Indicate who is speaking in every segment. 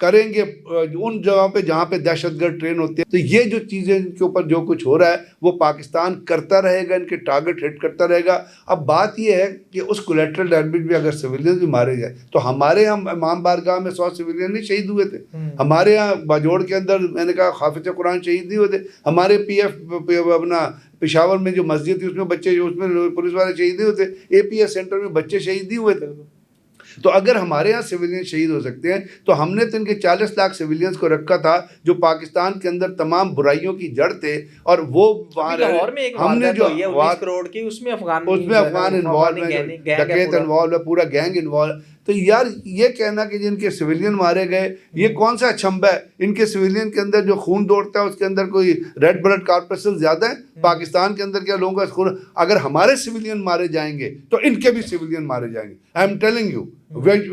Speaker 1: کریں گے ان جگہوں پہ جہاں پہ دہشت گرد ٹرین ہوتے ہیں. تو یہ جو چیزیں ان کے اوپر جو کچھ ہو رہا ہے وہ پاکستان کرتا رہے گا, ان کے ٹارگٹ ہٹ کرتا رہے گا. اب بات یہ ہے کہ اس کولیٹرل ڈیمیج میں اگر سویلینز بھی مارے جائیں تو ہمارے یہاں امام بارگاہ میں 100 سویلین نہیں شہید ہوئے تھے. ہمارے یہاں باجوڑ کے اندر میں نے کہا حافظ قرآن شہید نہیں ہوئے تھے. ہمارے اپنا پشاور میں جو مسجد تھی اس میں بچے, اس میں پولیس والے شہید نہیں ہوتے. APS سینٹر میں بچے شہید نہیں ہوئے تھے. تو اگر ہمارے ہاں سویلین شہید ہو سکتے ہیں تو ہم نے تو ان کے 40 لاکھ سویلینز کو رکھا تھا جو پاکستان کے اندر تمام برائیوں کی جڑ تھے, اور وہ
Speaker 2: لاہور میں ایک
Speaker 1: ہم نے جو
Speaker 2: 19 کروڑ کی اس میں افغان
Speaker 1: انوالومنٹ, ڈکیت انوالو ہے, پورا گینگ انوالو. تو یار یہ کہنا کہ جن کے سویلین مارے گئے یہ کون سا اچھمبا ہے؟ ان کے سویلین کے اندر جو خون دوڑتا ہے اس کے اندر کوئی ریڈ بلڈ کارپسل زیادہ ہے؟ پاکستان کے اندر کیا لوگوں کا خون؟ اگر ہمارے سویلین مارے جائیں گے تو ان کے بھی سویلین مارے جائیں گے. آئی ایم ٹیلنگ یو,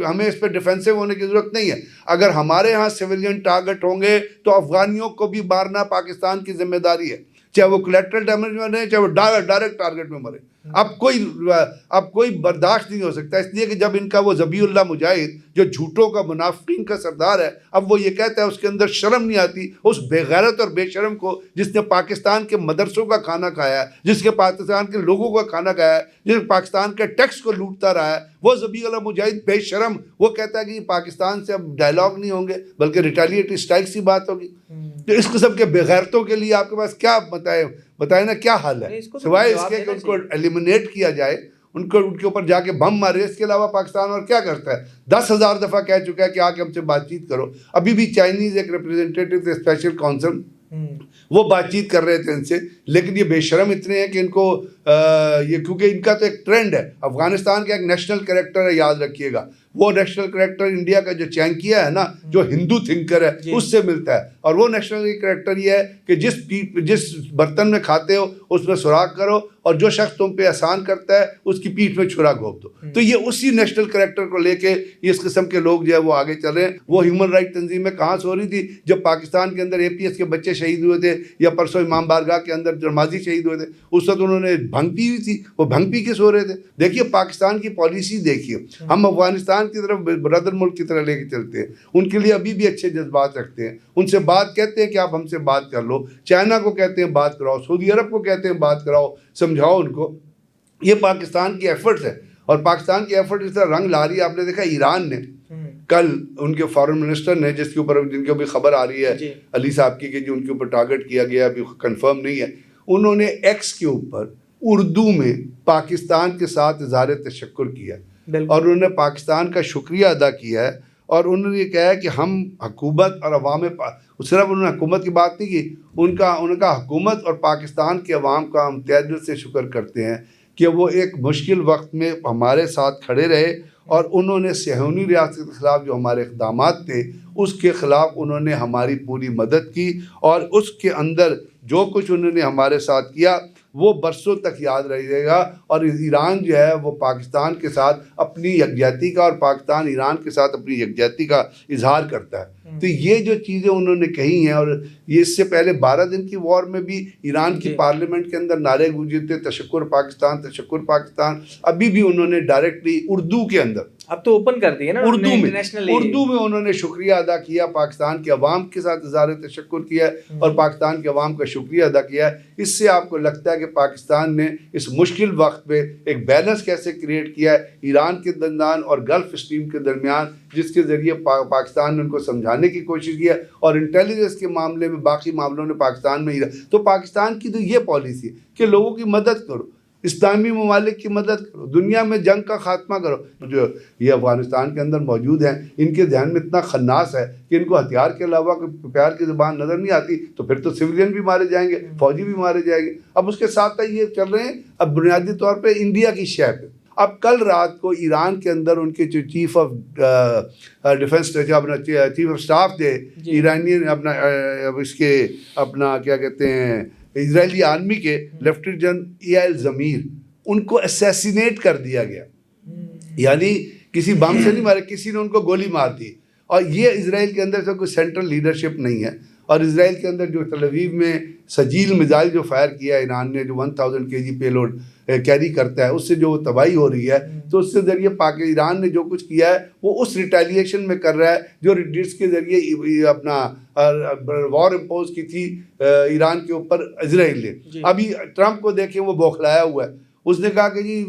Speaker 1: ہمیں اس پہ ڈیفینسو ہونے کی ضرورت نہیں ہے. اگر ہمارے ہاں سویلین ٹارگٹ ہوں گے تو افغانیوں کو بھی مارنا پاکستان کی ذمہ داری ہے, چاہے وہ کولیٹرل ڈیمیج میں مرے چاہے وہ ڈائریکٹ ٹارگٹ میں مرے. اب کوئی برداشت نہیں ہو سکتا, اس لیے کہ جب ان کا وہ ذبیح اللہ مجاہد جو جھوٹوں کا منافقین کا سردار ہے, اب وہ یہ کہتا ہے اس کے اندر شرم نہیں آتی اس بے غیرت اور بے شرم کو جس نے پاکستان کے مدرسوں کا کھانا کھایا ہے, جس کے پاکستان کے لوگوں کا کھانا کھایا ہے, جس پاکستان کے ٹیکس کو لوٹتا رہا ہے, وہ ذبیح اللہ مجاہد بے شرم وہ کہتا ہے کہ پاکستان سے اب ڈائلاگ نہیں ہوں گے بلکہ ریٹیلیٹری اسٹرائک سی بات ہوگی. تو اس قسم کے بے غیرتوں کے لیے آپ کے پاس کیا بتائیں نا کیا حل ہے, سوائے اس کے کہ ان کو ایلیمنیٹ کیا جائے, ان کے اوپر جا کے بم مارے. اس کے علاوہ پاکستان اور کیا کرتا ہے؟ 10,000 دفعہ کہہ چکا ہے کہ آ کے ہم سے بات چیت کرو. ابھی بھی چائنیز ایک ریپریزنٹیٹیو تھے اسپیشل کونسل, وہ بات چیت کر رہے تھے ان سے, لیکن یہ بے شرم اتنے ہیں کہ ان کو یہ, کیونکہ ان کا تو ایک ٹرینڈ ہے, افغانستان کا ایک نیشنل کریکٹر ہے, یاد رکھیے گا. وہ نیشنل کریکٹر انڈیا کا جو چینکیا ہے نا, جو ہندو تھنکر ہے, اس سے ملتا ہے. اور وہ نیشنل کریکٹر یہ ہے کہ جس برتن میں کھاتے ہو اس میں سوراخ کرو, اور جو شخص تم پہ احسان کرتا ہے اس کی پیٹھ میں چھرا گھونپ دو. تو یہ اسی نیشنل کریکٹر کو لے کے اس قسم کے لوگ جو ہے وہ آگے چل رہے ہیں. وہ ہیومن رائٹ تنظیمیں کہاں سو رہی تھی جب پاکستان کے اندر APS کے بچے شہید ہوئے تھے, یا پرسوں امام بارگاہ کے اندر نمازی شہید ہوئے تھے, اس وقت انہوں نے بھنگ پی ہوئی تھی, وہ بھنگ پی کے سو رہے تھے. دیکھیے پاکستان کی پالیسی دیکھیے, ہم افغانستان کی طرف برادر ملک کی طرح لے کے چلتے ہیں, ان کے لیے ابھی بھی اچھے جذبات رکھتے ہیں, ان سے بات کہتے ہیں کہ آپ ہم سے بات کر لو, چائنا کو کہتے ہیں بات کراؤ, سعودی عرب کو کہتے ہیں بات کراؤ, سمجھاؤ ان کو. یہ پاکستان کی ایفرٹس ہے, اور پاکستان کی ایفرٹ اس طرح رنگ لا رہی ہے. آپ نے دیکھا ایران نے کل ان کے فارن منسٹر نے, جس کے اوپر جن کے ابھی خبر آ رہی ہے علی صاحب کی کہ جو ان کے اوپر ٹارگٹ کیا گیا, ابھی کنفرم نہیں ہے, انہوں نے ایکس کے اوپر اردو میں پاکستان کے ساتھ اظہار تشکر کیا, اور انہوں نے پاکستان کا شکریہ ادا کیا ہے. اور انہوں نے یہ کہا ہے کہ ہم حکومت اور عوام, صرف انہوں نے حکومت کی بات نہیں کی, ان کا حکومت اور پاکستان کے عوام کا ہم تہہ دل سے شکر کرتے ہیں کہ وہ ایک مشکل وقت میں ہمارے ساتھ کھڑے رہے, اور انہوں نے صہیونی ریاست کے خلاف جو ہمارے اقدامات تھے اس کے خلاف انہوں نے ہماری پوری مدد کی, اور اس کے اندر جو کچھ انہوں نے ہمارے ساتھ کیا وہ برسوں تک یاد رہے گا. اور ایران جو ہے وہ پاکستان کے ساتھ اپنی یکجہتی کا, اور پاکستان ایران کے ساتھ اپنی یکجہتی کا اظہار کرتا ہے. تو یہ جو چیزیں انہوں نے کہی ہیں, اور یہ اس سے پہلے 12 دن کی وار میں بھی ایران کی پارلیمنٹ کے اندر نعرے گونجے تھے تشکر پاکستان, تشکر پاکستان. ابھی بھی انہوں نے ڈائریکٹلی اردو کے اندر,
Speaker 2: اب تو اوپن کر دیا نا,
Speaker 1: اردو میں انہوں نے شکریہ ادا کیا, پاکستان کے عوام کے ساتھ اظہار تشکر کیا, اور پاکستان کے عوام کا شکریہ ادا کیا. اس سے آپ کو لگتا ہے کہ پاکستان نے اس مشکل وقت پہ ایک بیلنس کیسے کریٹ کیا ہے ایران کے درمیان اور گلف اسٹریم کے درمیان, جس کے ذریعے پاکستان نے ان کو سمجھانے کی کوشش کی ہے, اور انٹیلیجنس کے معاملے میں باقی معاملوں نے پاکستان میں تو پاکستان کی تو یہ پالیسی ہے کہ لوگوں کی مدد کرو, اسلامی ممالک کی مدد کرو, دنیا میں جنگ کا خاتمہ کرو. جو یہ افغانستان کے اندر موجود ہیں ان کے ذہن میں اتنا خناس ہے کہ ان کو ہتھیار کے علاوہ کوئی پیار کی زبان نظر نہیں آتی, تو پھر تو سویلین بھی مارے جائیں گے, فوجی بھی مارے جائیں گے. اب اس کے ساتھ یہ چل رہے ہیں اب بنیادی طور پہ انڈیا کی شے پہ. اب کل رات کو ایران کے اندر ان کے جو چیف آف ڈیفنس, اپنا چیف آف اسٹاف تھے ایرانی, اپنا کیا کہتے ہیں اسرائیلی آرمی کے لیفٹیننٹ جنرل ایل زمیر, ان کو اسیسینیٹ کر دیا گیا. یعنی کسی بم سے نہیں مارے, کسی نے ان کو گولی مار دی. اور یہ اسرائیل کے اندر سے کوئی سینٹرل لیڈرشپ نہیں ہے. اور اسرائیل کے اندر جو تل ابیب میں سجیل میزائل جو فائر کیا ہے ایران نے، جو 1000 kg پے لوڈ کیری کرتا ہے، اس سے جو تباہی ہو رہی ہے، تو اس کے ذریعے ایران نے جو کچھ کیا ہے وہ اس ریٹیلیشن میں کر رہا ہے جو جس کے ذریعے اپنا وار امپوز کی تھی ایران کے اوپر اسرائیل نے. ابھی ٹرمپ کو دیکھیں، وہ بوکھلایا ہوا ہے. اس نے کہا کہ جی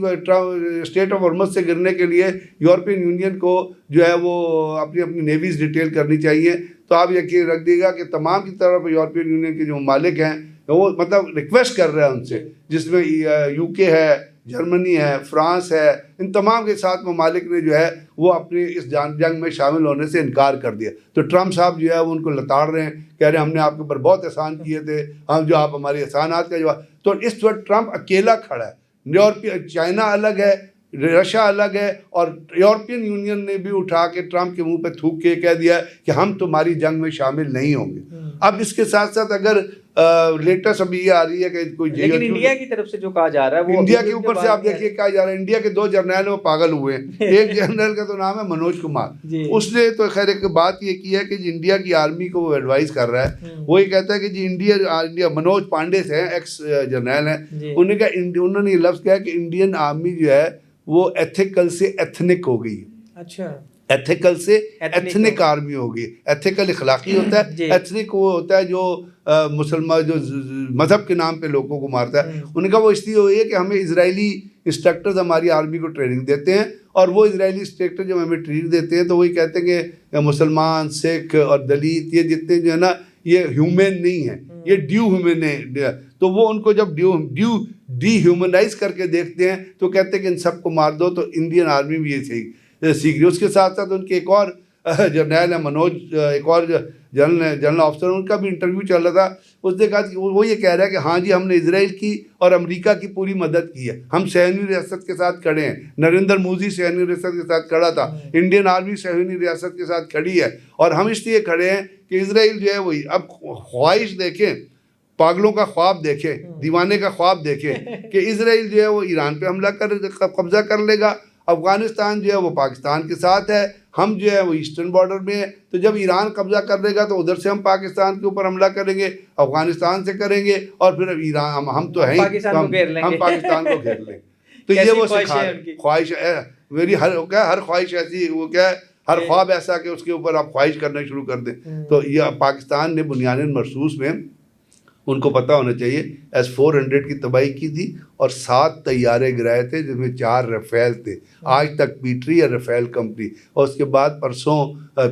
Speaker 1: اسٹیٹ آف ہارمز سے گرنے کے لیے یورپین یونین کو جو ہے وہ اپنی نیویز ڈیٹیل کرنی چاہیے. تو آپ یقین رکھ دیے گا کہ تمام کی طرف یورپین یونین کے جو ممالک ہیں وہ مطلب ریکویسٹ کر رہے ہیں ان سے، جس میں یو کے ہے، جرمنی ہے، فرانس ہے، ان تمام کے ساتھ ممالک نے جو ہے وہ اپنی اس جنگ میں شامل ہونے سے انکار کر دیا. تو ٹرمپ صاحب جو ہے وہ ان کو لتاڑ رہے ہیں، کہہ رہے ہیں ہم نے آپ کے اوپر بہت احسان کیے تھے، ہم جو آپ ہمارے احسانات کا جواب. تو اس وقت ٹرمپ اکیلا کھڑا ہے. چائنا الگ ہے، رشیا الگ ہے، اور یورپین یونین نے بھی اٹھا کے ٹرمپ کے منہ پہ تھوک کے کہہ دیا کہ ہم تمہاری جنگ میں شامل نہیں ہوں گے. اب اس کے ساتھ ساتھ اگر لیٹسٹ ابھی یہ آ رہی ہے کہ کوئی
Speaker 2: لیکن انڈیا کی طرف سے جو کہا جا رہا ہے وہ
Speaker 1: انڈیا کے اوپر سے آپ دیکھیے کہا جا رہا ہے، انڈیا کے 2 جرنیل وہ پاگل ہوئے ہیں. ایک جرنیل کا تو نام ہے منوج کمار. اس نے تو خیر ایک بات یہ کی ہے کہ جی انڈیا کی آرمی کو وہ ایڈوائز کر رہا ہے. وہ یہ کہتا ہے کہ جی انڈیا منوج پانڈے سے ہیں، ایکس جرنیل ہیں. انہوں نے یہ لفظ کہا کہ انڈین آرمی جو ہے وہ ایتھیکل سے ایتھنک ہو گئی.
Speaker 2: اچھا،
Speaker 1: ایتھیکل سے ایتھنک آرمی ہوگی. ایتھیکل اخلاقی ہوتا ہے، ایتھنک وہ ہوتا ہے جو مسلمان جو مذہب کے نام پہ لوگوں کو مارتا ہے. انہوں نے کہا وہ اس لیے ہوئی ہے کہ ہمیں اسرائیلی انسٹرکٹرز ہماری آرمی کو ٹریننگ دیتے ہیں، اور وہ اسرائیلی انسٹرکٹر جب ہمیں ٹریننگ دیتے ہیں تو وہی کہتے ہیں کہ مسلمان، سکھ اور دلت یہ جتنے جو ہے نا یہ ہیومن نہیں ہیں، یہ ڈیو ہیومن ہے. تو وہ ان کو جب ڈی ہیومنائز کر کے دیکھتے ہیں تو کہتے ہیں کہ ان سب کو مار دو. تو انڈین آرمی بھی یہ سیکھ رہی. اس کے ساتھ ساتھ ان کے ایک اور جرنیل ہے منوج، ایک اور جنرل آفسر، ان کا بھی انٹرویو چل رہا تھا. اس نے کہا کہ وہ یہ کہہ رہا ہے کہ ہاں جی ہم نے اسرائیل کی اور امریکہ کی پوری مدد کی ہے، ہم صہیونی ریاست کے ساتھ کھڑے ہیں. نریندر مودی صہیونی ریاست کے ساتھ کھڑا تھا، انڈین آرمی صہیونی ریاست کے ساتھ کھڑی ہے. اور ہم اس لیے کھڑے ہیں کہ اسرائیل جو ہے وہی اب خواہش دیکھیں، پاگلوں کا خواب دیکھے، دیوانے کا خواب دیکھے کہ اسرائیل جو ہے وہ ایران پہ حملہ قبضہ کر لے گا. افغانستان جو ہے وہ پاکستان کے ساتھ ہے، ہم جو ہے وہ ایسٹرن بارڈر میں ہیں. تو جب ایران قبضہ کر لے گا تو ادھر سے ہم پاکستان کے اوپر حملہ کریں گے، افغانستان سے کریں گے، اور پھر ایران ہم تو ہیں ہم پاکستان کو گھیر لیں. تو یہ وہ خواہش ہے میری، ہر خواہش ایسی، وہ کیا ہے ہر خواب ایسا کہ اس کے اوپر آپ خواہش کرنا شروع کر دیں. تو یہ پاکستان نے بنیادین مرصوص میں ان کو پتہ ہونا چاہیے S-400 کی تباہی کی تھی، اور 7 طیارے گرائے تھے جس میں 4 رفیل تھے. آج تک پیٹری یا رفیل کمپنی. اور اس کے بعد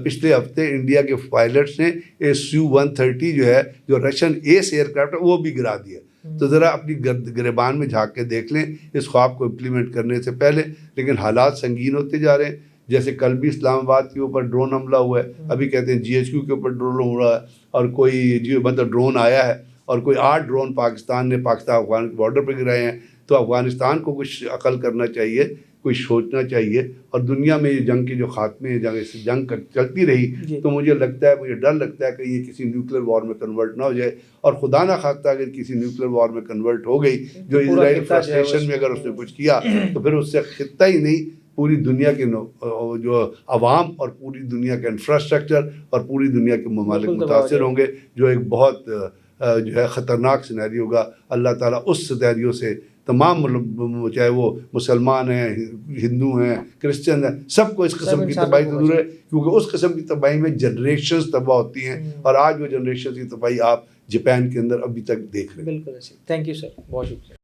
Speaker 1: پچھلے ہفتے انڈیا کے پائلٹس نے Su-130 جو ہے جو رشین ایس ایئر کرافٹ ہے وہ بھی گرا دیا. تو ذرا اپنی گریبان میں جھانک کے دیکھ لیں اس خواب کو امپلیمنٹ کرنے سے پہلے. لیکن حالات سنگین ہوتے جا رہے ہیں. جیسے کل بھی اسلام آباد کے اوپر ڈرون حملہ ہوا ہے، ابھی کہتے ہیں GHQ کے اوپر ڈرون ہوا ہے، اور کوئی مطلب ڈرون آیا ہے، اور کوئی 8 ڈرون پاکستان نے افغان بارڈر پہ گرائے ہیں. تو افغانستان کو کچھ عقل کرنا چاہیے، کچھ سوچنا چاہیے. اور دنیا میں یہ جنگ کے جو خاتمے جنگ چلتی رہی تو مجھے ڈر لگتا ہے کہ یہ کسی نیوکلیر وار میں کنورٹ نہ ہو جائے. اور خدا نہ خواستہ اگر کسی نیوکلیر وار میں کنورٹ ہو گئی، جو اسرائیل فرسٹریشن میں اگر اس نے کچھ کیا، تو پھر اس سے خطہ ہی نہیں پوری دنیا کے جو عوام اور پوری دنیا کا انفراسٹرکچر اور پوری دنیا کے ممالک متاثر ہوں گے، جو ایک بہت جو ہے خطرناک سینیریو ہوگا. اللہ تعالیٰ اس سینیریو سے تمام چاہے وہ مسلمان ہیں، ہندو ہیں، کرسچن ہیں، سب کو اس قسم کی تباہی سے دور ہے. کیونکہ اس قسم کی تباہی میں جنریشنز تباہ ہوتی ہیں، اور آج وہ جنریشنز کی تباہی آپ جاپان کے اندر ابھی تک دیکھ رہے ہیں.
Speaker 2: بالکل. تھینک یو سر، بہت شکریہ.